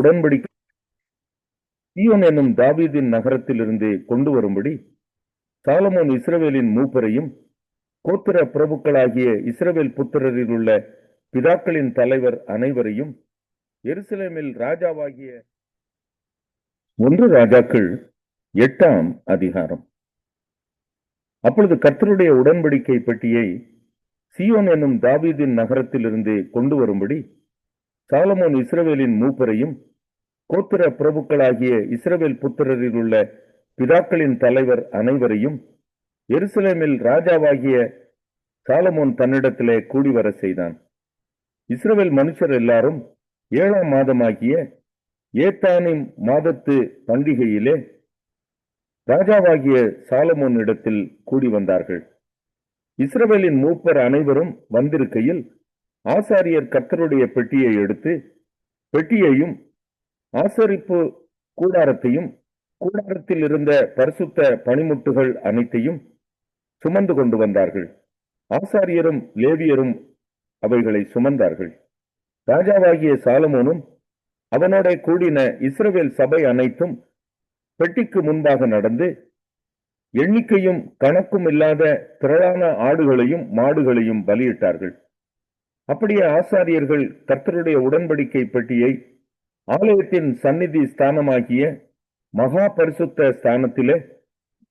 உடன்படிக்கை சீயோன் என்னும் தாவீதின் நகரத்திலிருந்து கொண்டு வரும்படி சாலமோன் இஸ்ரவேலின் மூப்பரையும் கோத்திர பிரபுக்களாகிய இஸ்ரவேல் புத்திரரில் உள்ள பிதாக்களின் தலைவர் அனைவரையும் எருசலேமில் ராஜாவாகிய 1 ராஜாக்கள் 8ஆம் அதிகாரம். அப்பொழுது கர்த்தருடைய உடன்படிக்கை பெட்டியை சீயோன் என்னும் தாவீதின் நகரத்திலிருந்து கொண்டு வரும்படி சாலமோன் இஸ்ரவேலின் மூப்பரையும் கோத்திர பிரபுக்களாகிய இஸ்ரவேல் புத்திரரில் உள்ள பிதாக்களின் தலைவர் அனைவரையும் எருசலேமில் ராஜாவாகிய சாலமோன் தன்னிடத்திலே கூடி வர செய்தான். இஸ்ரவேல் மனுஷர் எல்லாரும் 7ஆம் மாதமாகிய ஏத்தானிம் மாதத்து பண்டிகையிலே ராஜாவாகிய சாலமோன் இடத்தில் கூடி வந்தார்கள். இஸ்ரவேலின் மூப்பர் அனைவரும் வந்திருக்கையில் ஆசாரியர் கர்த்தருடைய பெட்டியை எடுத்து பெட்டியையும் ஆசரிப்பு கூடாரத்தையும் கூடாரத்தில் இருந்த பரிசுத்த பணிமுட்டுகள் அனைத்தையும் சுமந்து கொண்டு வந்தார்கள். ஆசாரியரும் லேவியரும் அவைகளை சுமந்தார்கள். ராஜாவாகிய சாலமோனும் அவனோட கூடின இஸ்ரவேல் சபை அனைத்தும் பெட்டிக்கு முன்பாக நடந்து எண்ணிக்கையும் கணக்கும் இல்லாத திரளான ஆடுகளையும் மாடுகளையும் பலியிட்டார்கள். அப்படியே ஆசாரியர்கள் கர்த்தருடைய உடன்படிக்கை பெட்டியை ஆலயத்தின் சந்நிதி ஸ்தானமாகிய மகா பரிசுத்த ஸ்தானத்திலே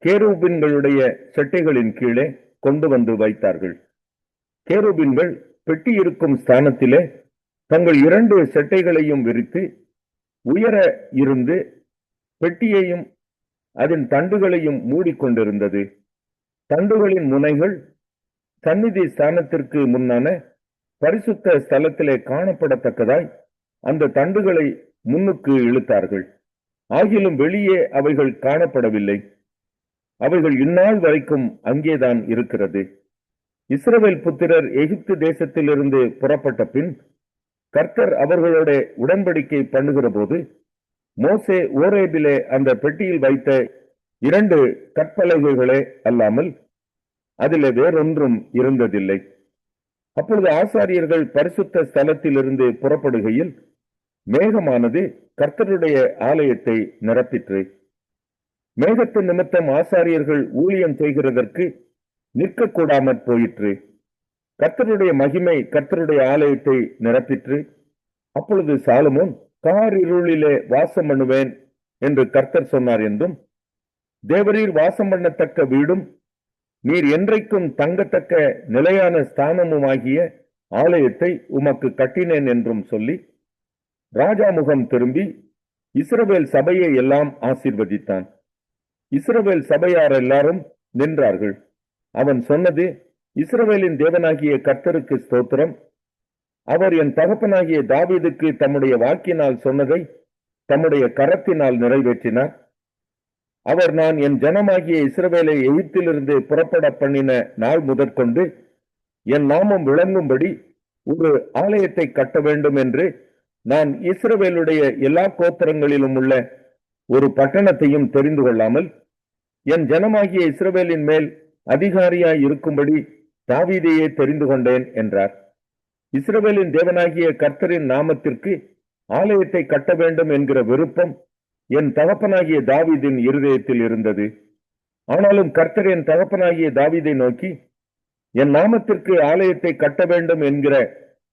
கேருபின்களுடைய செட்டைகளின் கீழே கொண்டு வந்து வைத்தார்கள். கேருபின்கள் பெட்டி இருக்கும் ஸ்தானத்திலே தங்கள் 2 செட்டைகளையும் விரித்து உயர இருந்து பெட்டியையும் அதன் தண்டுகளையும் மூடிக்கொண்டிருந்தது. தண்டுகளின் முனைகள் சந்நிதி ஸ்தானத்திற்கு முன்னான பரிசுத்த ஸ்தலத்திலே காணப்படத்தக்கதாய் அந்த தண்டுகளை முன்னுக்கு இழுத்தார்கள். ஆகிலும் வெளியே அவைகள் காணப்படவில்லை. அவைகள் இந்நாள் வரைக்கும் அங்கேதான் இருக்கிறது. இஸ்ரவேல் புத்திரர் எகிப்து தேசத்திலிருந்து புறப்பட்ட பின் கர்த்தர் அவர்களோட உடன்படிக்கை பண்ணுகிற போது மோசே ஓரேபிலே அந்த பெட்டியில் வைத்த 2 கற்பலகைகளே அல்லாமல் அதிலே வேறொன்றும் இருந்ததில்லை. அப்பொழுது ஆசாரியர்கள் பரிசுத்த ஸ்தலத்திலிருந்து புறப்படுகையில் மேகமானது கர்த்தருடைய ஆலயத்தை நிரப்பிற்று. மேகத்தின் நிமித்தம் ஆசாரியர்கள் ஊழியம் செய்கிறதற்கு நிற்கக்கூடாமற் போயிற்று. கர்த்தருடைய மகிமை கர்த்தருடைய ஆலயத்தை நிரப்பிற்று. அப்பொழுது சாலமோன் காரிருளிலே வாசம் பண்ணுவேன் என்று கர்த்தர் சொன்னார் என்றும், தேவரீர் வாசம் பண்ணத்தக்க வீடும் நீர் என்றைக்கும் தங்கத்தக்க நிலையான ஸ்தானமுமாகிய ஆலயத்தை உமக்கு கட்டினேன் என்றும் சொல்லி ராஜா முகம் திரும்பி இஸ்ரவேல் சபையை எல்லாம் ஆசீர்வதித்தான். இஸ்ரவேல் சபையார் எல்லாரும் நின்றார்கள். அவன் சொன்னது, இஸ்ரவேலின் தேவனாகிய கர்த்தருக்கு ஸ்தோத்திரம். அவர் என் தகப்பனாகிய தாவீதுக்கு தம்முடைய வாக்கினால் சொன்னதை தம்முடைய கரத்தினால் நிறைவேற்றினார். அவர் நான் என் ஜனமாகிய இஸ்ரவேலை எகிப்திலிருந்து புறப்பட பண்ணின நாள் முதற்கொண்டு என் நாமம் விளங்கும்படி ஒரு ஆலயத்தை கட்ட வேண்டும் என்று நான் இஸ்ரவேலுடைய எல்லா கோத்திரங்களிலும் உள்ள ஒரு பட்டணத்தையும் தெரிந்து கொள்ளாமல் என் ஜனமாகிய இஸ்ரவேலின் மேல் அதிகாரியாய் இருக்கும்படி தாவீதையே தெரிந்து கொண்டேன் என்றார். இஸ்ரவேலின் தேவனாகிய கர்த்தரின் நாமத்திற்கு ஆலயத்தை கட்ட வேண்டும் என்கிற விருப்பம் என் தகப்பனாகிய தாவீதின் இருதயத்தில் இருந்தது. ஆனாலும் கர்த்தர் என் தகப்பனாகிய தாவீதை நோக்கி, என் நாமத்திற்கு ஆலயத்தை கட்ட வேண்டும் என்கிற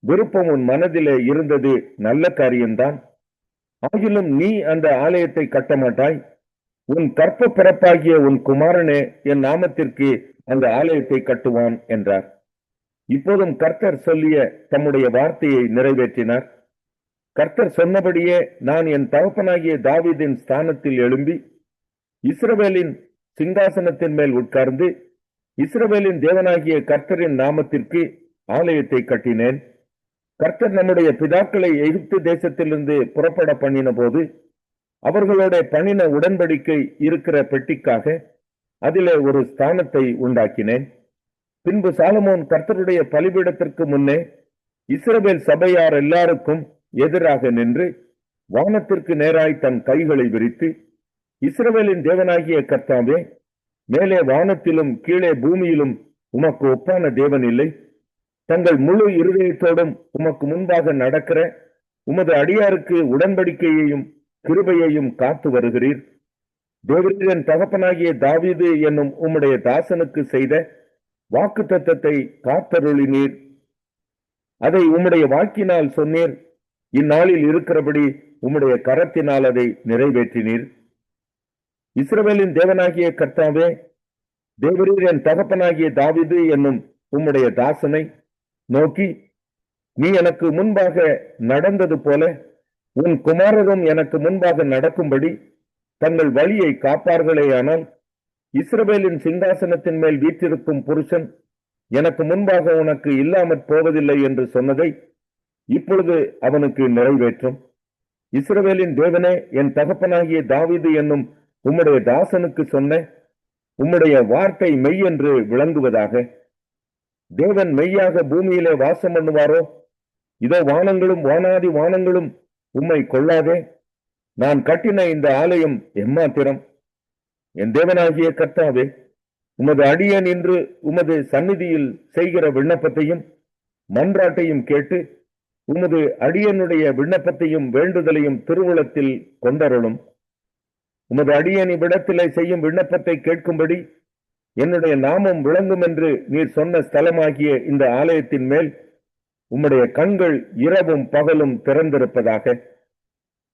விருப்பம் உன் மனதிலே இருந்தது நல்ல காரியம்தான். ஆகிலும் நீ அந்த ஆலயத்தை கட்ட மாட்டாய். உன் கற்ப பிறப்பாகிய உன் குமாரனே என் நாமத்திற்கு அந்த ஆலயத்தை கட்டுவான் என்றார். இப்போதும் கர்த்தர் சொல்லிய தம்முடைய வார்த்தையை நிறைவேற்றினார். கர்த்தர் சொன்னபடியே நான் என் தகப்பனாகிய தாவீதின் ஸ்தானத்தில் எழும்பி இஸ்ரவேலின் சிங்காசனத்தின் மேல் உட்கார்ந்து இஸ்ரவேலின் தேவனாகிய கர்த்தரின் நாமத்திற்கு ஆலயத்தை கட்டினேன். கர்த்தர் நம்முடைய பிதாக்களை எகிப்து தேசத்திலிருந்து புறப்பட பண்ணின போது அவர்களோட பண்ணின உடன்படிக்கை இருக்கிற பெட்டிக்காக அதிலே ஒரு ஸ்தானத்தை உண்டாக்கினேன். பின்பு சாலமோன் கர்த்தருடைய பலிபீடத்திற்கு முன்னே இஸ்ரவேல் சபையார் எல்லாருக்கும் எதிராக நின்று வானத்திற்கு நேராய் தன் கைகளை விரித்து, இஸ்ரவேலின் தேவனாகிய கர்த்தாவே, மேலே வானத்திலும் கீழே பூமியிலும் உமக்கு ஒப்பான தேவன் இல்லை. தங்கள் முழு இருதயத்தோடும் உமக்கு முன்பாக நடக்கிற உமது அடியாருக்கு உடன்படிக்கையையும் கிருபையையும் காத்து வருகிறீர். தேவரீர் என் தகப்பனாகிய தாவீது என்னும் உம்முடைய தாசனுக்கு செய்த வாக்குத்தத்தத்தை காத்தருளினீர். அதை உம்முடைய வாக்கினால் சொன்னீர். இந்நாளில் இருக்கிறபடி உம்முடைய கரத்தினால் அதை நிறைவேற்றினீர். இஸ்ரவேலின் தேவனாகிய கர்த்தாவே, தேவரீர் என் தகப்பனாகிய தாவீது என்னும் உம்முடைய தாசனை நோக்கி, நீ எனக்கு முன்பாக நடந்தது போல உன் குமாரரும் எனக்கு முன்பாக நடக்கும்படி தங்கள் வழியை காப்பார்களேயானால், இஸ்ரவேலின் சிங்காசனத்தின் மேல் வீற்றிருக்கும் புருஷன் எனக்கு முன்பாக உனக்கு இல்லாமற் போவதில்லை என்று சொன்னதை இப்பொழுது அவனுக்கு நிறைவேற்றும். இஸ்ரவேலின் தேவனே, என் தகப்பனாகிய தாவீது என்னும் உம்முடைய தாசனுக்கு சொன்ன உம்முடைய வார்த்தை மெய் என்று விளங்குவதாக. தேவன் மெய்யாக பூமியிலே வாசம் பண்ணுவாரோ? இதோ வானங்களும் வானாதி வானங்களும் உம்மை கொள்ளாதே. நான் கட்டின இந்த ஆலயம் எம்மாத்திரம்? என் தேவனாகிய கர்த்தாவே, உமது அடியேன் என்று உமது சந்நிதியில் செய்கிற விண்ணப்பத்தையும் மன்றாட்டையும் கேட்டு உமது அடியனுடைய விண்ணப்பத்தையும் வேண்டுதலையும் திருவுளத்தில் கொண்டருளும். உமது அடியன் இவ்விடத்திலே செய்யும் விண்ணப்பத்தை கேட்கும்படி என்னுடைய நாமம் விளங்கும் என்று நீர் சொன்ன ஸ்தலமாகிய இந்த ஆலயத்தின் மேல் உம்முடைய கண்கள் இரவும் பகலும் திறந்திருப்பதாக.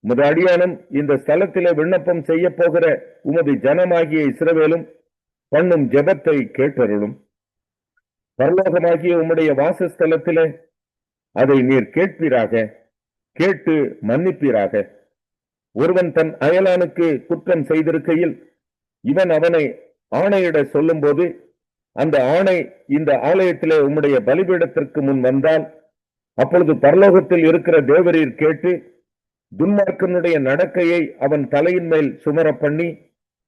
உமது அடியானும் இந்த ஸ்தலத்திலே விண்ணப்பம் செய்ய போகிற உமது ஜனமாகிய இஸ்ரவேலும் பண்ணும் ஜெபத்தை கேட்டருளும். பரலோகமாகிய உம்முடைய வாசஸ்தலத்திலே அதை நீர் கேட்பீராக, கேட்டு மன்னிப்பீராக. ஒருவன் தன் அயலானுக்கு குற்றம் செய்திருக்கையில் இவன் அவனை ஆணையிட சொல்லும் போது அந்த ஆணை இந்த ஆலயத்திலே உம்முடைய பலிபீடத்திற்கு முன் வந்தால், அப்பொழுது பரலோகத்தில் இருக்கிற தேவரீர் கேட்டு துன்மார்க்கனுடைய நடக்கையை அவன் தலையின் மேல் சுமர பண்ணி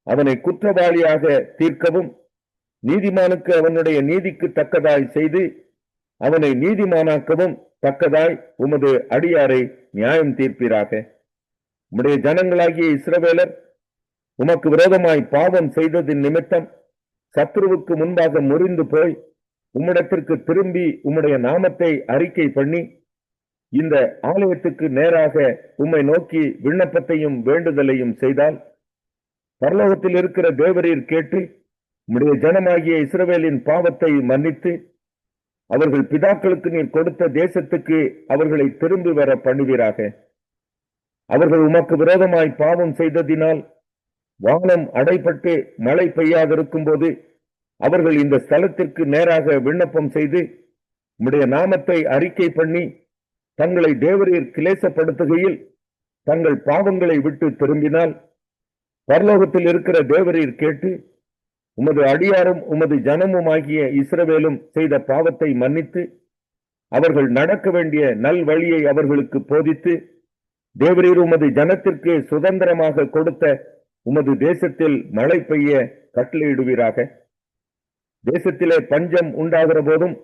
அவனை குற்றவாளியாக தீர்க்கவும், நீதிமானுக்கு அவனுடைய நீதிக்கு தக்கதாய் செய்து அவனை நீதிமானாக்கவும் தக்கதாய் உமது அடியாரை நியாயம் தீர்ப்பீராக. உம்முடைய ஜனங்களாகிய இஸ்ரவேலர் உமக்கு விரோதமாய் பாவம் செய்ததின் நிமித்தம் சத்ருவுக்கு முன்பாக முறிந்து போய் உம்மிடத்திற்கு திரும்பி உம்முடைய நாமத்தை அறிக்கை பண்ணி இந்த ஆலயத்துக்கு நேராக உம்மை நோக்கி விண்ணப்பத்தையும் வேண்டுதலையும் செய்தால், பரலோகத்தில் இருக்கிற தேவரீர் கேட்டு உம்முடைய ஜனமாகிய இஸ்ரவேலின் பாவத்தை மன்னித்து அவர்கள் பிதாக்களுக்கு நீர் கொடுத்த தேசத்துக்கு அவர்களை திரும்பி வர பண்ணுவீராக. அவர்கள் உமக்கு விரோதமாய் பாவம் செய்ததினால் வானம் அடைபட்டு மழை பெய்யாதிருக்கும் போது அவர்கள் இந்த ஸ்தலத்திற்கு நேராக விண்ணப்பம் செய்து உம்முடைய நாமத்தை அறிக்கை பண்ணி தங்களை தேவரீர் கிளேசப்படுத்துகையில் தங்கள் பாவங்களை விட்டு திரும்பினால், பரலோகத்தில் இருக்கிற தேவரீர் கேட்டு உமது அடியாரும் உமது ஜனமுமாகிய இஸ்ரவேலும் செய்த பாவத்தை மன்னித்து அவர்கள் நடக்க வேண்டிய நல் வழியை அவர்களுக்கு போதித்து தேவரீர் உமது ஜனத்திற்கு சுதந்திரமாக கொடுத்த உமது தேசத்தில் மழை பெய்ய கட்டளையிடுவீராக. தேசத்திலே பஞ்சம் உண்டாகிற போதும்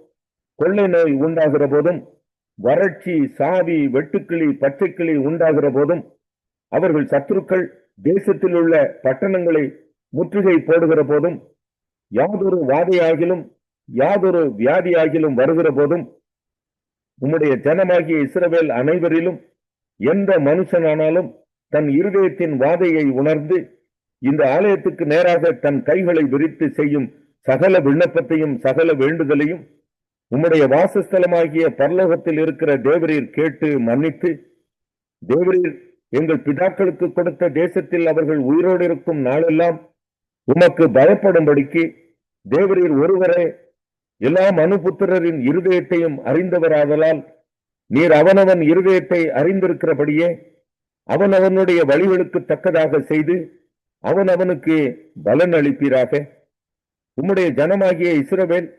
கொள்ளை நோய் உண்டாகிற போதும் வறட்சி சாவி வெட்டுக்கிளி பச்சைக்கிளி உண்டாகிற போதும் அவர்கள் சத்துருக்கள் தேசத்தில் உள்ள பட்டணங்களை முற்றுகை போடுகிற போதும் யாதொரு வாதையாகிலும் யாதொரு வியாதியாகிலும் வருகிற போதும் உம்முடைய ஜனமாகிய இஸ்ரவேல் அனைவரிலும் எந்த மனுஷனானாலும் தன் இருதயத்தின் வாதையை உணர்ந்து இந்த ஆலயத்துக்கு நேராக தன் கைகளை விரித்து செய்யும் சகல விண்ணப்பத்தையும் சகல வேண்டுதலையும் உம்முடைய வாசஸ்தலமாகிய பரலோகத்தில் இருக்கிற தேவரீர் கேட்டு மன்னித்து, தேவரீர் எங்கள் பிதாக்களுக்கு கொடுத்த தேசத்தில் அவர்கள் உயிரோடு இருக்கும் நாளெல்லாம் உமக்கு பயப்படும்படிக்கு தேவரீர் ஒருவரே எல்லா மனுபுத்திரரின் இருதயத்தையும் அறிந்தவராதலால் நீர் அவனவன் இருதயத்தை அறிந்திருக்கிறபடியே அவனவனுடைய வழிகளுக்கு தக்கதாக செய்து அவனவனுக்கு பலன் அளிப்பீராக. உம்முடைய ஜனமாகிய இஸ்ரவேல்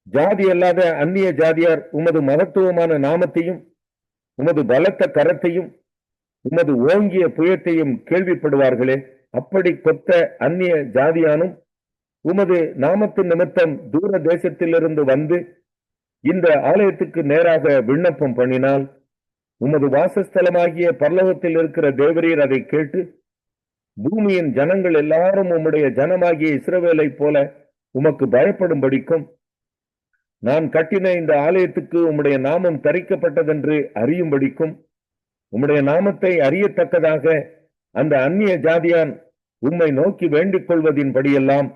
ஜாதி அல்லாத அந்நிய ஜாதியார் உமது மகத்துவமான நாமத்தையும் உமது பலத்த கரத்தையும் உமது ஓங்கிய புயத்தையும் கேள்விப்படுவார்களே. அப்படி கொத்த அந்நிய ஜாதியானும் உமது நாமத்தின் நிமித்தம் தூர தேசத்திலிருந்து வந்து இந்த ஆலயத்துக்கு நேராக விண்ணப்பம் பண்ணினால், உமது வாசஸ்தலமாகிய பரலோகத்தில் இருக்கிற தேவரீர் அதை கேட்டு பூமியின் ஜனங்கள் எல்லாரும் உம்முடைய ஜனமாகிய இஸ்ரவேலை போல உமக்கு பயப்படும்படிக்கும் நான் கட்டின இந்த ஆலயத்துக்கு உம்முடைய நாமம் தரிக்கப்பட்டதென்று அறியும்படிக்கும் உம்முடைய நாமத்தை அறியத்தக்கதாக அந்த அந்நிய ஜாதியான் உம்மை நோக்கி வேண்டிக் கொள்வதின்படியெல்லாம்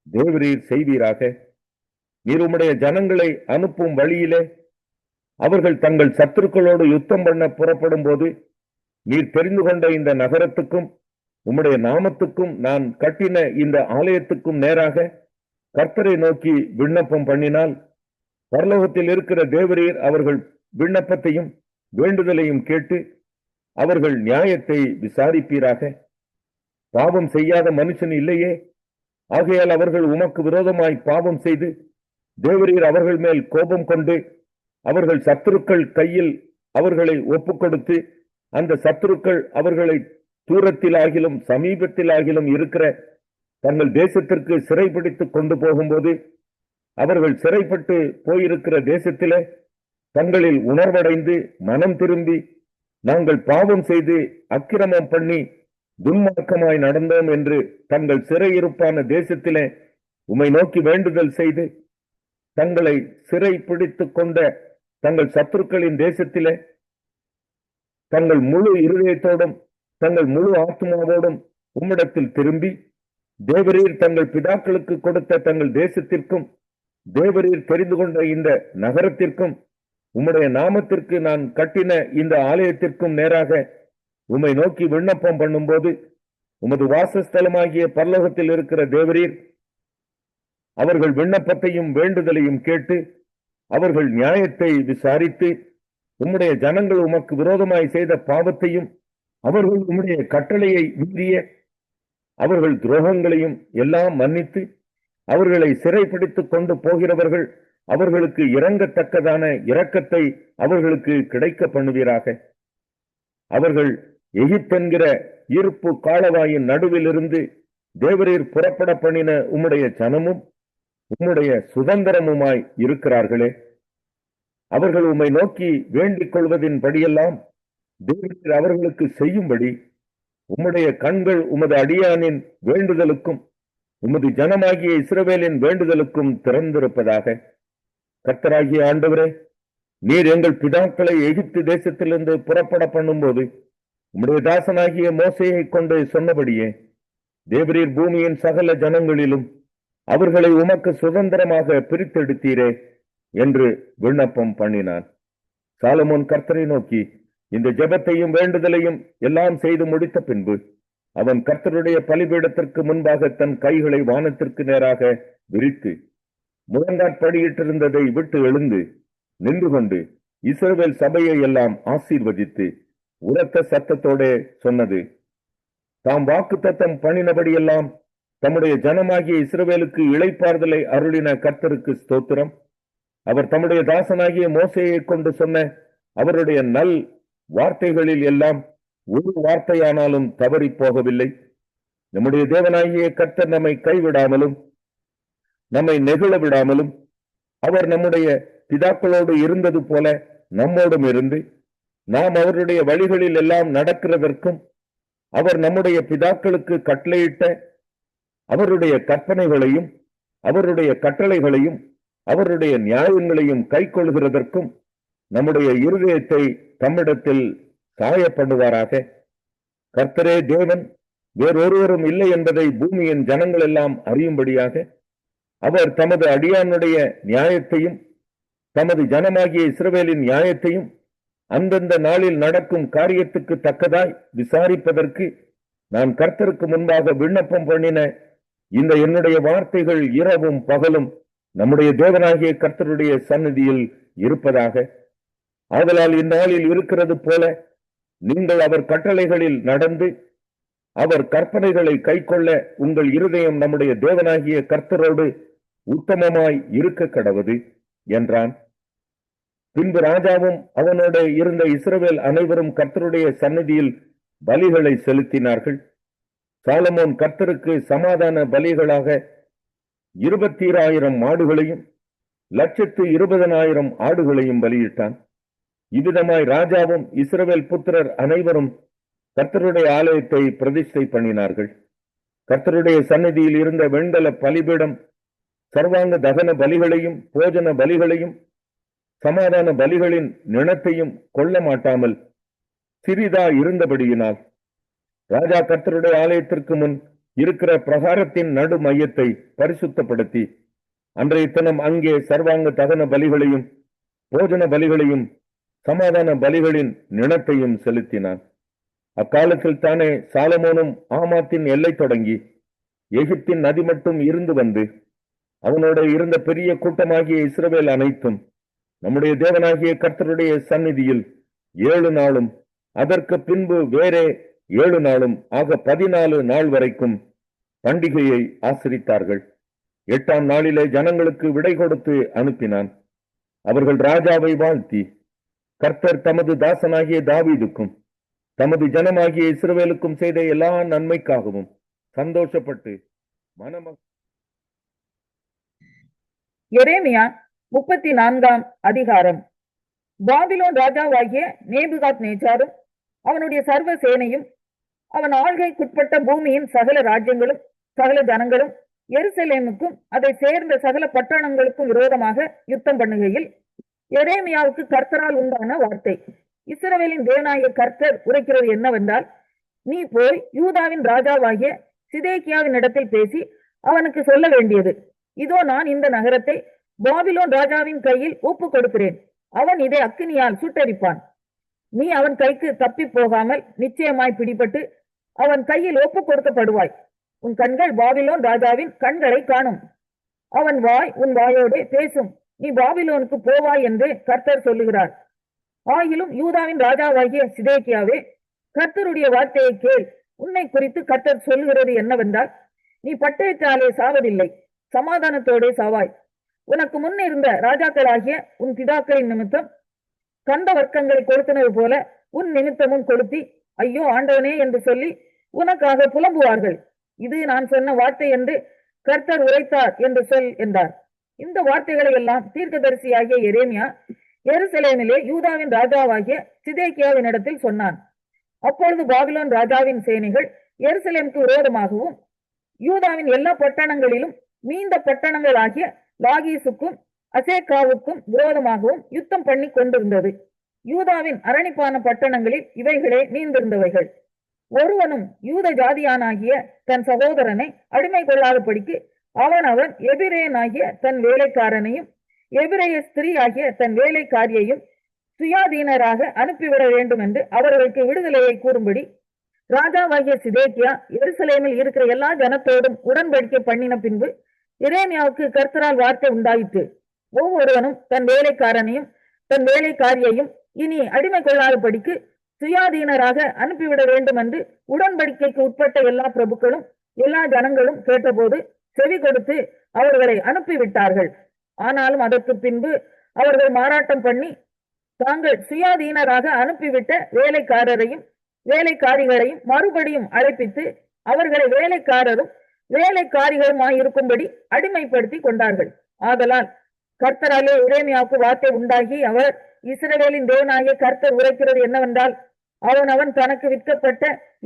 தேவரீர் செய்வீராக. நீர் உம்முடைய ஜனங்களை அனுப்பும் வழியிலே அவர்கள் தங்கள் சத்துருக்களோடு யுத்தம் பண்ண புறப்படும் போது நீர் தெரிந்து கொண்ட இந்த நகரத்துக்கும் உம்முடைய நாமத்துக்கும் நான் கட்டின இந்த ஆலயத்துக்கும் நேராக கர்த்தரை நோக்கி விண்ணப்பம் பண்ணினால் பரலோகத்தில் இருக்கிற தேவரீர் அவர்கள் விண்ணப்பத்தையும் வேண்டுதலையும் கேட்டு அவர்கள் நியாயத்தை விசாரிப்பீராக. பாவம் செய்யாத மனுஷன் இல்லையே, ஆகையால் அவர்கள் உமக்கு விரோதமாய் பாவம் செய்து தேவரீர் அவர்கள் மேல் கோபம் கொண்டு அவர்கள் சத்துருக்கள் கையில் அவர்களை ஒப்புக்கொடுத்து அந்த சத்துருக்கள் அவர்களை தூரத்திலாகிலும் சமீபத்திலாகிலும் இருக்கிற தங்கள் தேசத்திற்கு சிறைபிடித்து கொண்டு போகும்போது அவர்கள் சிறைப்பட்டு போயிருக்கிற தேசத்திலே தங்களில் உணர்வடைந்து மனம் திரும்பி நாங்கள் பாவம் செய்து அக்கிரமம் பண்ணி துன்மார்க்கமாய் நடந்தோம் என்று தங்கள் சிறையிருப்பான தேசத்திலே உம்மை நோக்கி வேண்டுதல் செய்து தங்களை சிறை பிடித்துக் கொண்ட தங்கள் சத்துருக்களின் தேசத்திலே தங்கள் முழு இருதயத்தோடும் தங்கள் முழு ஆத்மாவோடும் உம்மிடத்தில் திரும்பி தேவரீர் தங்கள் பிதாக்களுக்கு கொடுத்த தங்கள் தேசத்திற்கும் தேவரீர் தெரிந்து கொண்ட இந்த நகரத்திற்கும் உம்முடைய நாமத்திற்கு நான் கட்டின இந்த ஆலயத்திற்கும் நேராக உம்மை நோக்கி விண்ணப்பம் பண்ணும்போது உமது வாசஸ்தலமாகிய பரலோகத்தில் இருக்கிற தேவரீர் அவர்கள் விண்ணப்பத்தையும் வேண்டுதலையும் கேட்டு அவர்கள் நியாயத்தை விசாரித்து உம்முடைய ஜனங்கள் உமக்கு விரோதமாய் செய்த பாவத்தையும் அவர்கள் உம்முடைய கட்டளையை மீறிய அவர்கள் துரோகங்களையும் எல்லாம் மன்னித்து அவர்களை சிறைப்பிடித்துக் கொண்டு போகிறவர்கள் அவர்களுக்கு இறங்கத்தக்கதான இரக்கத்தை அவர்களுக்கு கிடைக்க பண்ணுவீராக. அவர்கள் எகிப்தென்கிற இருப்பு காலவாயின் நடுவிலிருந்து தேவரீர் புறப்பட பண்ணின உம்முடைய ஜனமும் உம்முடைய சுதந்திரமுமாய் இருக்கிறார்களே. அவர்கள் உம்மை நோக்கி வேண்டிக் கொள்வதின் படியெல்லாம் தேவரீர் அவர்களுக்கு செய்யும்படி உம்முடைய கண்கள் உமது அடியானின் வேண்டுதலுக்கும் உமது ஜனமாகிய இஸ்ரவேலின் வேண்டுதலுக்கும் திறந்திருப்பதாக. கர்த்தராகிய ஆண்டவரே, நீர் எங்கள் பிதாக்களை எகிப்து தேசத்திலிருந்து புறப்பட பண்ணும்போது உம்முடைய தாசனாகிய மோசேயை கொண்டு சொன்னபடியே தேவரீர் பூமியின் சகல ஜனங்களிலும் அவர்களை உமக்கு சுதந்திரமாக பிரித்தெடுத்தீரே என்று விண்ணப்பம் பண்ணினான். சாலமோன் கர்த்தரை நோக்கி இந்த ஜெபத்தையும் வேண்டுதலையும் எல்லாம் செய்து முடித்த பின்பு அவன் கர்த்தருடைய பலிபீடத்திற்கு முன்பாக தன் கைகளை வானத்திற்கு நேராக விரித்து முழங்காற்படியிட்டிருந்ததை விட்டு எழுந்து நின்று கொண்டு இஸ்ரவேல் சபையை எல்லாம் ஆசீர்வதித்து உரத்த சத்தத்தோட சொன்னது: தாம் வாக்குத்தத்தம் பண்ணினபடியெல்லாம் தம்முடைய ஜனமாகிய இஸ்ரவேலுக்கு இளைப்பாறுதலை அருளின கர்த்தருக்கு ஸ்தோத்திரம். அவர் தம்முடைய தாசனாகிய மோசேயை கொண்டு சொன்ன அவருடைய நல் வார்த்தைகளில் எல்லாம் ஒரு வார்த்தையானாலும் தவறி போகவில்லை. நம்முடைய தேவனாகிய கர்த்தர் நம்மை கைவிடாமலும் நம்மை நெகிழ விடாமலும் அவர் நம்முடைய பிதாக்களோடு இருந்தது போல நம்மோடும் இருந்து நாம் அவருடைய வழிகளில் எல்லாம் நடக்கிறதற்கும் அவர் நம்முடைய பிதாக்களுக்கு கட்டளையிட்ட அவருடைய கற்பனைகளையும் அவருடைய கட்டளைகளையும் அவருடைய நியாயங்களையும் கை கொள்கிறதற்கும் நம்முடைய இருதயத்தை தம்மிடத்தில் சாய பண்ணுவாராக. கர்த்தரே தேவன், வேறொருவரும் இல்லை என்பதை பூமியின் ஜனங்கள் எல்லாம் அறியும்படியாக அவர் தமது அடியானுடைய நியாயத்தையும் தமது ஜனமாகிய இஸ்ரவேலின் நியாயத்தையும் அந்தந்த நாளில் நடக்கும் காரியத்துக்கு தக்கதாய் விசாரிப்பதற்கு நான் கர்த்தருக்கு முன்பாக விண்ணப்பம் பண்ணின இந்த என்னுடைய வார்த்தைகள் இரவும் பகலும் நம்முடைய தேவனாகிய கர்த்தருடைய சந்நிதியில் இருப்பதாக. ஆதலால் இந்நாளில் இருக்கிறது போல நீங்கள் அவர் கட்டளைகளில் நடந்து அவர் கற்பனைகளை கைக்கொள்ள உங்கள் இருதயம் நம்முடைய தேவனாகிய கர்த்தரோடு உத்தமமாய் இருக்க கடவது என்றான். பின்பு ராஜாவும் அவனோட இருந்த இஸ்ரவேல் அனைவரும் கர்த்தருடைய சந்நிதியில் பலிகளை செலுத்தினார்கள். சாலமோன் கர்த்தருக்கு சமாதான பலிகளாக 20,000 மாடுகளையும் 120,000 ஆடுகளையும் பலியிட்டான். இவ்விதமாய் ராஜாவும் இஸ்ரவேல் புத்திரர் அனைவரும் கர்த்தருடைய ஆலயத்தை பிரதிஷ்டை பண்ணினார்கள். கர்த்தருடைய சந்நிதியில் இருந்த வெண்கல பலிபீடம் சர்வாங்க தகன பலிகளையும் போஜன பலிகளையும் சமாதான பலிகளின் நிணத்தையும் கொள்ள மாட்டாமல் சிறிதா இருந்தபடியினால் ராஜா கர்த்தருடைய ஆலயத்திற்கு முன் இருக்கிற பிரகாரத்தின் நடு மையத்தை பரிசுத்தப்படுத்தி அன்றைய தினம் அங்கே சர்வாங்க தகன பலிகளையும் போஜன பலிகளையும் சமாதான பலிகளின் நிணத்தையும் செலுத்தினான். அக்காலத்தில் தானே சாலமோனும் ஆமாத்தின் எல்லை தொடங்கி எகிப்தின் நதி மட்டும் இருந்து வந்து அவனோட இருந்த பெரிய கூட்டமாகிய இஸ்ரவேல் அனைத்தும் நம்முடைய தேவனாகிய கர்த்தருடைய சந்நிதியில் 7 நாளும் அதற்கு பின்பு வேறே 7 நாளும் ஆக 14 நாள் வரைக்கும் பண்டிகையை ஆசரித்தார்கள். 8ஆம் நாளிலே ஜனங்களுக்கு விடை கொடுத்து அனுப்பினான். அவர்கள் ராஜாவை வாழ்த்தி கர்த்தர் தமது தாசனாகிய தாவீதுக்கும் தமது ஜனமாகிய இஸ்ரவேலுக்கும் செய்த எல்லா நன்மைக்காகவும் சந்தோஷப்பட்டு எரேமியா 34ஆம் அதிகாரம். பாபிலோன் ராஜாவாகிய நேபுகாத் நேச்சாரும் அவனுடைய சர்வ சேனையும் அவன் ஆள்கைக்குட்பட்ட பூமியின் சகல ராஜ்யங்களும் சகல ஜனங்களும் எருசலேமுக்கும் அதை சேர்ந்த சகல பட்டணங்களுக்கும் விரோதமாக யுத்தம் பண்ணுகையில் எரேமியாவுக்கு கர்த்தரால் உண்டான வார்த்தை. இஸ்ரவேலின் தேவனாகிய கர்த்தர் உரைக்கிறது என்னவென்றால், நீ போய் யூதாவின் ராஜாவாகிய சிதேக்கியாவின் இடத்தில் பேசி அவனுக்கு சொல்ல வேண்டியது, இதோ நான் இந்த நகரத்தை பாபிலோன் ராஜாவின் கையில் ஒப்பு கொடுக்கிறேன். அவன் இதை அக்கினியால் சுட்டரிப்பான். நீ அவன் கைக்கு தப்பி போகாமல் நிச்சயமாய் பிடிபட்டு அவன் கையில் ஒப்பு கொடுக்கப்படுவாய். உன் கண்கள் பாபிலோன் ராஜாவின் கண்களை காணும். அவன் வாய் உன் வாயோடு பேசும். நீ பாபிலோனுக்கு போவாய் என்று கர்த்தர் சொல்லுகிறார். ஆகிலும் யூதாவின் ராஜாவாகிய சிதேக்கியாவே, கர்த்தருடைய வார்த்தையை கேள். உன்னை குறித்து கர்த்தர் சொல்லுகிறது என்னவென்றால், நீ பட்டயத்தாலே சாவதில்லை, சமாதானத்தோடே சாவாய். உனக்கு முன் இருந்த ராஜாக்களாகிய உன் பிதாக்களின் நிமித்தம் கந்த வர்க்கங்களை கொளுத்தினது போல உன் நிமித்தமும் கொளுத்தி ஐயோ ஆண்டவனே என்று சொல்லி உனக்காக புலம்புவார்கள். இது நான் சொன்ன வார்த்தை என்று கர்த்தர் உரைத்தார் என்று சொல் என்றார். இந்த வார்த்தைகளை எல்லாம் தீர்க்கதரிசியாகிய எரேமியா எருசலேமிலே யூதாவின் ராஜாவாகிய சிதேக்கியாவின் இடத்தில் சொன்னான். அப்பொழுது பாபிலோன் ராஜாவின் சேனைகள் எருசலேமுக்கு விரோதமாகவும் யூதாவின் எல்லா பட்டணங்களிலும் மீந்த பட்டணங்கள் ஆகிய லாகீசுக்கும் அசேக்காவுக்கும் விரோதமாகவும் யுத்தம் பண்ணி கொண்டிருந்தது. யூதாவின் அரணிப்பான பட்டணங்களில் இவைகளே மீந்திருந்தவைகள். ஒருவனும் யூத ஜாதியானாகிய தன் சகோதரனை அடிமை கொள்ளாதபடிக்கு அவன் எபிரேயனாகிய தன் வேலைக்காரனையும் எபிரேய ஸ்திரீ ஆகிய தன் வேலைக்காரியையும் சுயாதீனராக அனுப்பிவிட வேண்டும் என்று அவர்களுக்கு விடுதலையை கூறும்படி ராஜாவாகிய சிதேக்கியா எருசலேமில் இருக்கிற எல்லா ஜனத்தோடும் உடன்படிக்கை பண்ணின பின்பு எரேமியாவுக்கு கர்த்தரால் வார்த்தை உண்டாயிற்று. ஒவ்வொருவனும் தன் வேலைக்காரனையும் தன் வேலைக்காரியையும் இனி அடிமை கொள்ளாதபடிக்கு சுயாதீனராக அனுப்பிவிட வேண்டும் என்று உடன்படிக்கைக்கு உட்பட்ட எல்லா பிரபுக்களும் எல்லா ஜனங்களும் கேட்டபோது செவி கொடுத்து அவர்களை அனுப்பிவிட்டார்கள். ஆனாலும் அதற்கு பின்பு அவர்கள் மாறாட்டம் பண்ணி தாங்கள் சுயாதீனராக அனுப்பிவிட்ட வேலைக்காரரையும் வேலைக்காரிகளையும் மறுபடியும் அழைப்பித்து அவர்களை வேலைக்காரரும் வேலைக்காரிகளுமாயிருக்கும்படி அடிமைப்படுத்தி கொண்டார்கள். ஆதலால் கர்த்தராலே எரேமியாவுக்கு வார்த்தை உண்டாகி அவர், இஸ்ரவேலின் தேவனாகிய கர்த்தர் உரைக்கிறது என்னவென்றால், அவன் தனக்கு விற்கப்பட்ட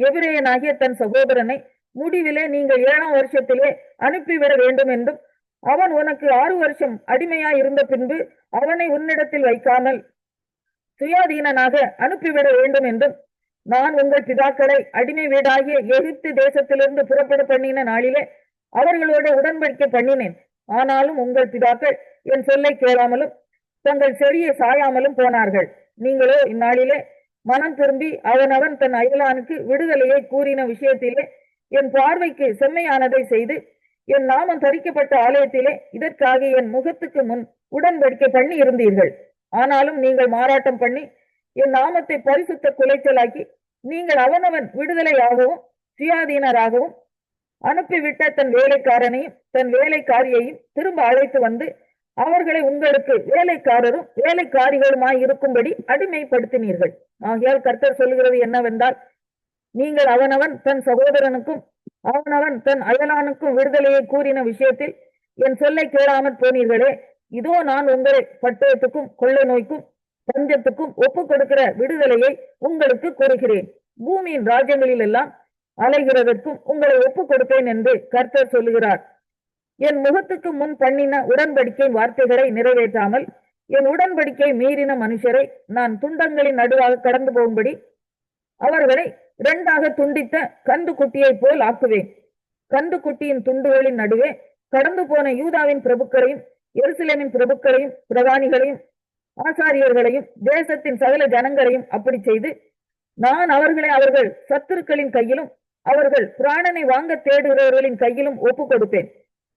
எபிரேயனாகிய தன் சகோதரனை முடிவிலே நீங்கள் 7ஆம் வருஷத்திலே அனுப்பிவிட வேண்டும் என்றும், அவன் உனக்கு 6 வருஷம் அடிமையாய் இருந்த பின்பு அவனை உன்னிடத்தில் வைக்காமல் சுயாதீனனாக அனுப்பிவிட வேண்டும் என்றும், நான் உங்கள் பிதாக்களை அடிமை வீடாகிய எகிப்து தேசத்திலிருந்து புறப்பட பண்ணின நாளிலே அவர்களோட உடன்படிக்கை பண்ணினேன். ஆனாலும் உங்கள் பிதாக்கள் என் சொல்லை கேளாமலும் தங்கள் செடியை சாயாமலும் போனார்கள். நீங்களோ இந்நாளிலே மனம் திரும்பி அவன் தன் அயலானுக்கு விடுதலையை கூறின விஷயத்திலே என் பார்வைக்கு செம்மையானதை செய்து என் நாமம் தரிக்கப்பட்ட ஆலயத்திலே இதற்காக என் முகத்துக்கு முன் உடன்படிக்கை பண்ணி இருந்தீர்கள். ஆனாலும் நீங்கள் மாறாட்டம் பண்ணி என் நாமத்தை பரிசுத்த குலைச்சலாக்கி நீங்கள் அவனவன் விடுதலையாகவும் சுயாதீனராகவும் அனுப்பிவிட்ட தன் வேலைக்காரனையும் தன் வேலைக்காரியையும் திரும்ப அழைத்து வந்து அவர்களை உங்களுக்கு வேலைக்காரரும் வேலைக்காரிகளுமாய் இருக்கும்படி அடிமைப்படுத்தினீர்கள். ஆகையால் கர்த்தர் சொல்லுகிறது என்னவென்றால், நீங்கள் அவனவன் தன் சகோதரனுக்கும் அவனவன் தன் அயலானுக்கும் விடுதலையை கூறின விஷயத்தில் என் சொல்லை கேளாமற் போனீர்களே, இதோ நான் உங்களை பட்டயத்துக்கும் கொள்ளை நோய்க்கும் பஞ்சத்துக்கும் ஒப்பு கொடுக்கிற விடுதலையை உங்களுக்கு கூறுகிறேன். பூமியின் ராஜ்யங்களில் எல்லாம் அலைகிறதற்கும் உங்களை ஒப்பு கொடுப்பேன் என்று கர்த்தர் சொல்லுகிறார். என் முகத்துக்கு முன் பண்ணின உடன்படிக்கை வார்த்தைகளை நிறைவேற்றாமல் என் உடன்படிக்கை மீறின மனுஷரை நான் துண்டங்களின் நடுவாக கடந்து போகும்படி அவர்களை இரண்டாக துண்டித்த கந்து குட்டியை போல் ஆக்குவேன். கந்து குட்டியின் துண்டுகளின் நடுவே கடந்து போன யூதாவின் பிரபுக்களையும் எருசலேமின் பிரபுக்களையும் பிரதானிகளையும் ஆசாரியர்களையும் தேசத்தின் சகல ஜனங்களையும் அப்படி செய்து நான் அவர்களை அவர்கள் சத்துருக்களின் கையிலும் அவர்கள் பிராணனை வாங்க தேடுகிறவர்களின் கையிலும் ஒப்பு கொடுப்பேன்.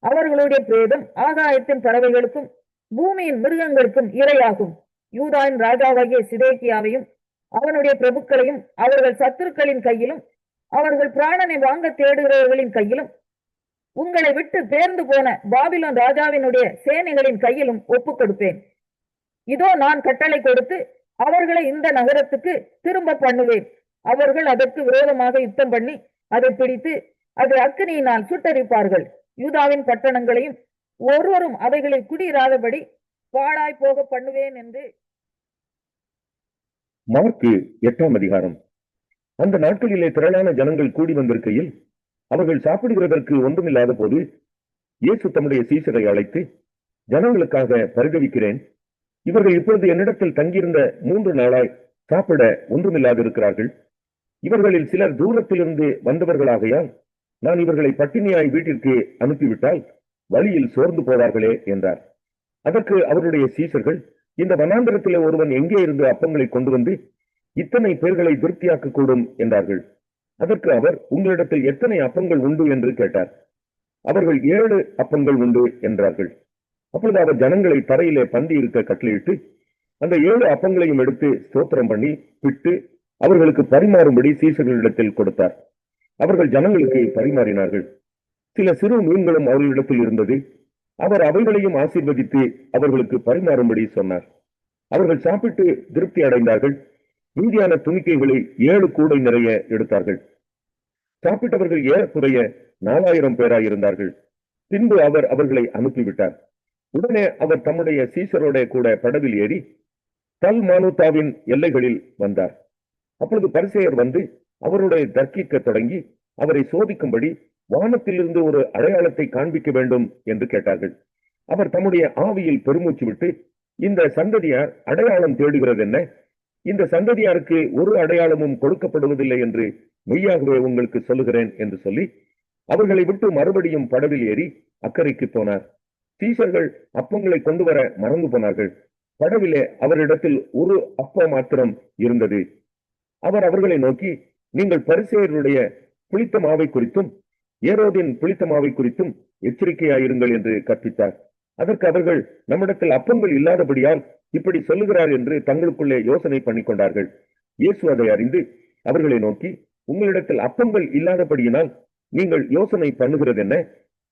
அவர்களுடைய பிரேதம் ஆகாயத்தின் பறவைகளுக்கும் பூமியின் மிருகங்களுக்கும் இரையாகும். யூதாவின் ராஜாவாகிய சிதேக்கியாவையும் அவனுடைய பிரபுக்களையும் அவர்கள் சத்துருக்களின் கையிலும் அவர்கள் பிராணனை வாங்க தேடுகிறவர்களின் கையிலும் உங்களை விட்டு பேர்ந்து போன பாபிலோன் ராஜாவினுடைய சேனைகளின் கையிலும் ஒப்பு கொடுப்பேன். இதோ நான் கட்டளை கொடுத்து அவர்களை இந்த நகரத்துக்கு திரும்ப பண்ணுவேன். அவர்கள் அதற்கு விரோதமாக யுத்தம் பண்ணி அதை பிடித்து அதை அக்கினியினால் சுட்டரிப்பார்கள். யூதாவின் பட்டணங்களையும் ஒருவரும் அவைகளில் குடியிராதபடி பாழாய் போக பண்ணுவேன் என்று. மார்க்கு 8ஆம் அதிகாரம். அந்த நாட்களிலே திரளான ஜனங்கள் கூடி வந்திருக்கையில் அவர்கள் சாப்பிடுகிறதற்கு ஒன்றுமில்லாத போது இயேசு தம்முடைய சீஷரை அழைத்து, ஜனங்களுக்காக பரிதவிக்கிறேன். இவர்கள் இப்பொழுது என்னிடத்தில் தங்கியிருந்த 3 நாளாய் சாப்பிட ஒன்றுமில்லாதிருக்கிறார்கள். இவர்களில் சிலர் தூரத்திலிருந்து வந்தவர்களாகையால் நான் இவர்களை பட்டினியாய் வீட்டிற்கு அனுப்பிவிட்டால் வழியில் சோர்ந்து போவார்களே என்றார். அதற்கு அவருடைய சீஷர்கள், இந்த வனாந்தரத்திலே ஒருவன் எங்கே இருந்து அப்பங்களை கொண்டு வந்து இத்தனை பேர்களை திருப்தியாக்க கூடும் என்றார்கள். அதற்கு அவர், உங்களிடத்தில் எத்தனை அப்பங்கள் உண்டு என்று கேட்டார். அவர்கள் 7 அப்பங்கள் உண்டு என்றார்கள். அப்பொழுது அவர் ஜனங்களை தரையிலே பந்தி இருக்க கட்டளையிட்டு அந்த 7 அப்பங்களையும் எடுத்து ஸ்தோத்திரம் பண்ணி பிட்டு அவர்களுக்கு பரிமாறும்படி சீஷர்களிடத்தில் கொடுத்தார். அவர்கள் ஜனங்களுக்கு பரிமாறினார்கள். சில சிறு மீன்களும் அவர்களிடத்தில் இருந்தது. அவர் அவைகளையும் ஆசீர்வதித்து அவர்களுக்கு பரிமாறும்படி சொன்னார். அவர்கள் சாப்பிட்டு திருப்தி அடைந்தார்கள். மீதியான துணிக்கைகளை 7 கூடை நிறைய எடுத்தார்கள். சாப்பிட்டவர்கள் ஏறக்குறைய 4000 பேராயிருந்தார்கள். பின்பு அவர் அவர்களை அனுப்பிவிட்டார். உடனே அவர் தம்முடைய சீஷரோட கூட படவில் ஏறி தல்மானுத்தாவின் எல்லைகளில் வந்தார். அப்பொழுது பரிசேயர் வந்து அவருடைய தர்க்கிக்க தொடங்கி அவரை சோதிக்கும்படி வானத்திலிருந்து ஒரு அடையாளத்தை காண்பிக்க வேண்டும் என்று கேட்டார்கள். அவர் தம்முடைய ஆவியில் பெருமூச்சு விட்டு, இந்த சந்ததியார் அடையாளம் தேடுகிறது என்ன? இந்த சந்ததியாருக்கு ஒரு அடையாளமும் கொடுக்கப்படுவதில்லை என்று மெய்யாகவே உங்களுக்கு சொல்லுகிறேன் என்று சொல்லி அவர்களை விட்டு மறுபடியும் படவில் ஏறி அக்கறைக்கு போனார். சீஷர்கள் அப்பங்களை கொண்டு வர மறந்து போனார்கள். படவிலே அவரிடத்தில் ஒரு அப்பம் மாத்திரம் இருந்தது. அவர் அவர்களை நோக்கி, நீங்கள் பரிசேயருடைய புளித்த மாவை குறித்தும் ஏரோதின் புளித்த மாவை குறித்தும் எச்சரிக்கையாயிருங்கள் என்று கற்பித்தார். அதற்கு அவர்கள், நம்மிடத்தில் அப்பங்கள் இல்லாதபடியால் இப்படி சொல்லுகிறார் என்று தங்களுக்குள்ளே யோசனை பண்ணி கொண்டார்கள். இயேசு அதை அறிந்து அவர்களை நோக்கி, உங்களிடத்தில் அப்பங்கள் இல்லாதபடியினால் நீங்கள் யோசனை பண்ணுகிறது என்ன?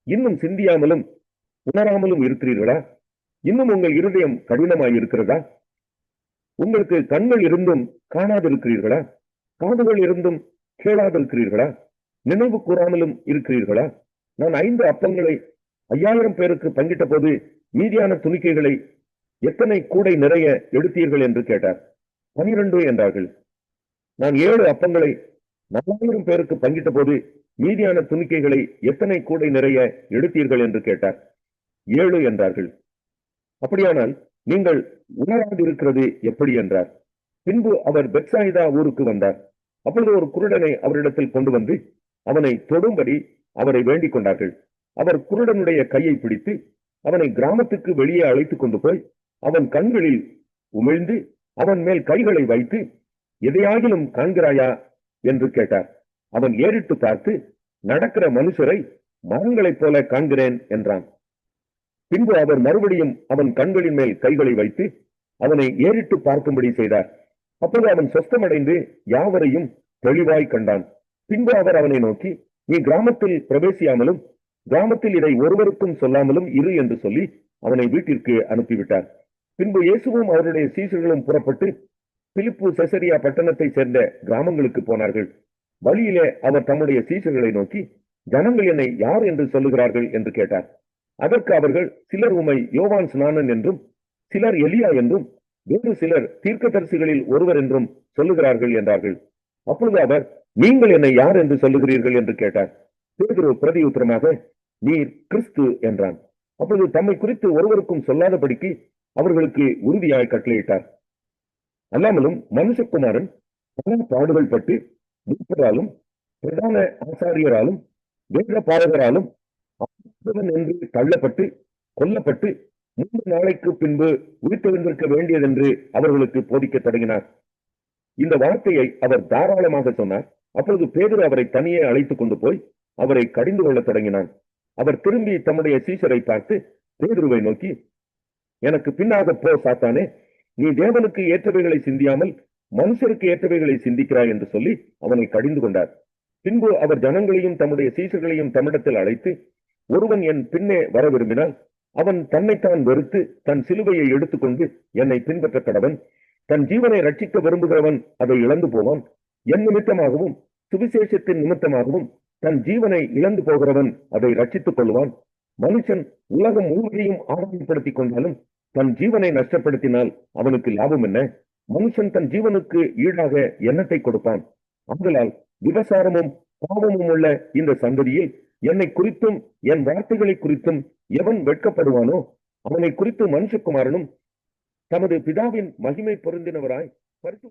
இன்னும் சிந்தியாமலும் உணராமலும் இருக்கிறீர்களா? இன்னும் உங்கள் இருதயம் கடினமாயிருக்கிறதா? உங்களுக்கு கண்கள் இருந்தும் காணாதிருக்கிறீர்களா? காதுகள் இருந்தும் கேளாதிருக்கிறீர்களா? நினைவு கூறாமலும் இருக்கிறீர்களா? நான் 5 அப்பங்களை 5000 பேருக்கு பங்கிட்ட போது மீதியான துணிக்கைகளை எத்தனை கூடை நிறைய எடுத்தீர்கள் என்று கேட்டார். 12 என்றார்கள். நான் 7 அப்பங்களை 4000 பேருக்கு பங்கிட்ட போது மீதியான துணிக்கைகளை எத்தனை கூடை நிறைய எடுத்தீர்கள் என்று கேட்டார். 7 என்றார்கள். அப்படியானால் நீங்கள் உணராதிருக்கிறது எப்படி என்றார். பின்பு அவர் பெத்சாயிதா ஊருக்கு வந்தார். அப்பொழுது ஒரு குருடனை அவரிடத்தில் கொண்டு வந்து அவனை தொடும்படி அவரை வேண்டிக் கொண்டார்கள். அவர் குருடனுடைய கையை பிடித்து அவனை கிராமத்துக்கு வெளியே அழைத்துக் கொண்டு போய் அவன் கண்களில் உமிழ்ந்து அவன் மேல் கைகளை வைத்து, எதையாகிலும் காண்கிறாயா என்று கேட்டார். அவன் ஏறிட்டு பார்த்து, நடக்கிற மனுஷரை மரங்களைப் போல காண்கிறேன் என்றான். பின்பு அவர் மறுபடியும் அவன் கண்களின் மேல் கைகளை வைத்து அவனை ஏறிட்டு பார்க்கும்படி செய்தார். அப்போது அவன் சொஸ்தமடைந்து யாவரையும் தெளிவாய் கண்டான். பின்பு அவர் அவனை நோக்கி, நீ கிராமத்தில் பிரவேசியாமலும் கிராமத்தில் இதை ஒருவருக்கும் சொல்லாமலும் இரு என்று சொல்லி அவனை வீட்டிற்கு அனுப்பிவிட்டார். பின்பு இயேசுவும் அவருடைய சீஷர்களும் புறப்பட்டு பிலிப்பு செசரியா பட்டணத்தை சேர்ந்த கிராமங்களுக்கு போனார்கள். வழியிலே அவர் தம்முடைய சீஷர்களை நோக்கி, ஜனங்கள் என்னை யார் என்று சொல்லுகிறார்கள் என்று கேட்டார். அதற்கு அவர்கள், சிலர் உம்மை யோவான் ஸ்நானன் என்றும் சிலர் எலியா என்றும் வேறு சிலர் தீர்க்கதரிசிகளில் ஒருவர் என்றும் சொல்லுகிறார்கள் என்றார்கள். அப்பொழுது அவர், நீங்கள் என்னை யார் என்று சொல்லுகிறீர்கள் என்று கேட்டார். பேதுரு பிரதியுத்தரமாக, நீர் கிறிஸ்து என்றான். அப்பொழுது தம்மை குறித்து ஒருவருக்கும் சொல்லாதபடிக்கு அவர்களுக்கு உறுதியாய் கட்டளையிட்டார். அல்லாமலும் மனுஷகுமாரன் பல பாடுகள் பட்டு மூப்பராலும் பிரதான ஆசாரியராலும் வேத பாரகராலும் ஆண்டவன் என்று தள்ளப்பட்டு கொல்லப்பட்டு 3 நாளைக்கு பின்பு உயிர்த்தெழுந்திருக்க வேண்டியதென்று அவர்களுக்கு போதிக்கத் தொடங்கினார். இந்த வார்த்தையை அவர் தாராளமாக சொன்னார். அப்பொழுது பேதுரு அவரை தனியே அழைத்துக் கொண்டு போய் அவரை கடிந்து கொள்ளத் தொடங்கினான். அவர் திரும்பி தம்முடைய சீஷரை பார்த்து பேதுருவை நோக்கி, எனக்கு பின்னாக போ சாத்தானே, நீ தேவனுக்கு ஏற்றவைகளை சிந்தியாமல் மனுஷருக்கு ஏற்றவைகளை சிந்திக்கிறாய் என்று சொல்லி அவனை கடிந்து கொண்டார். பின்பு அவர் ஜனங்களையும் தம்முடைய சீஷர்களையும் தம்மிடத்தில் அழைத்து, ஒருவன் என் பின்னே வர விரும்பினால் அவன் தன்னைத்தான் வெறுத்து தன் சிலுவையை எடுத்துக்கொண்டு என்னை பின்பற்ற கடவன். தன் ஜீவனை ரட்சிக்க விரும்புகிறவன் அதை இழந்து போவான். என் நிமித்தமாகவும் சுவிசேஷத்தின் நிமித்தமாகவும் தன் ஜீவனை இழந்து போகிறவன் அதை ரட்சித்துக் கொள்வான். மனுஷன் உலகம் முழுவதையும் ஆதாயப்படுத்திக் கொண்டாலும் தன் ஜீவனை நஷ்டப்படுத்தினால் அவனுக்கு லாபம் என்ன? மனுஷன் தன் ஜீவனுக்கு ஈடாக எண்ணத்தை கொடுப்பான். ஆதலால் விபசாரமும் பாவமும் உள்ள இந்த சந்ததியில் என்னை குறித்தும் என் வார்த்தைகளை குறித்தும் எவன் வெட்கப்படுவானோ அவனை குறித்து மனுஷகுமாரனும் தமது பிதாவின் மகிமை பொருந்தினவராய் பரிசு